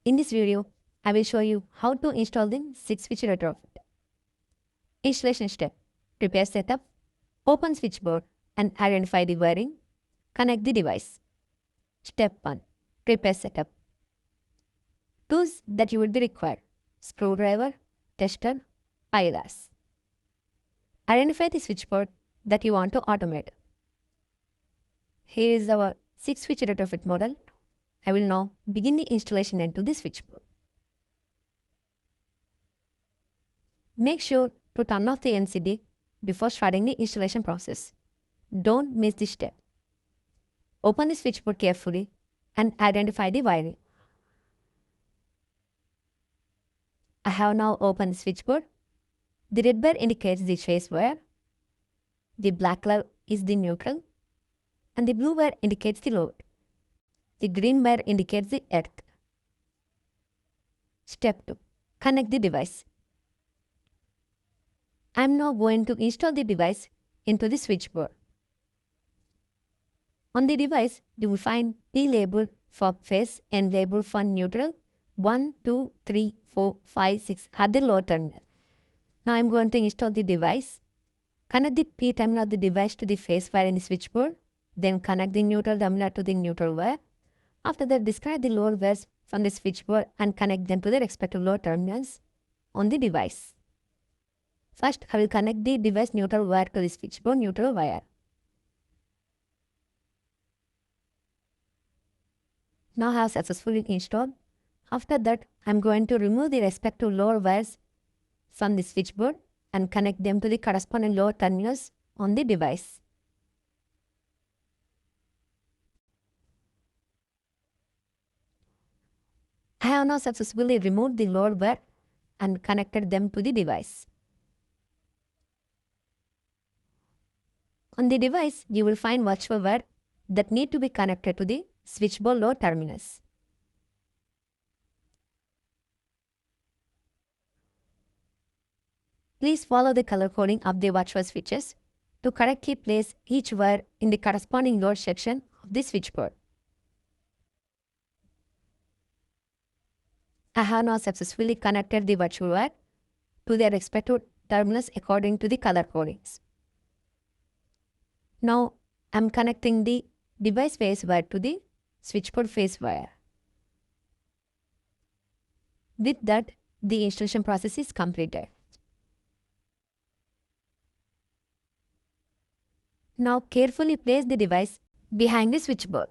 In this video, I will show you how to install the 6-switch retrofit. Installation step: prepare setup, open switchboard and identify the wiring, connect the device. Step 1. Prepare setup. Tools that you will be required: screwdriver, tester, eyeglass. Identify the switchboard that you want to automate. Here is our 6-switch retrofit model. I will now begin the installation into the switchboard. Make sure to turn off the LCD before starting the installation process. Don't miss this step. Open the switchboard carefully and identify the wiring. I have now opened the switchboard. The red bar indicates the phase wire, the black bar is the neutral, and the blue bar indicates the load. The green bar indicates the earth. Step 2. Connect the device. I am now going to install the device into the switchboard. On the device, you will find P label for phase and label for neutral. 1, 2, 3, 4, 5, 6 are the load terminal. Now I am going to install the device. Connect the P terminal of the device to the phase wire in the switchboard. Then connect the neutral terminal to the neutral wire. After that, disconnect the load wires from the switchboard and connect them to the respective load terminals on the device. First, I will connect the device neutral wire to the switchboard neutral wire. Now I have successfully installed. After that, I am going to remove the respective load wires from the switchboard and connect them to the corresponding load terminals on the device. I have now successfully removed the load wire and connected them to the device. On the device, you will find virtual wire that need to be connected to the switchboard load terminals. Please follow the color coding of the virtual switches to correctly place each wire in the corresponding load section of the switchboard. I have now successfully connected the virtual wire to their respective terminals according to the color codings. Now I am connecting the device phase wire to the switchboard phase wire. With that, the installation process is completed. Now carefully place the device behind the switchboard.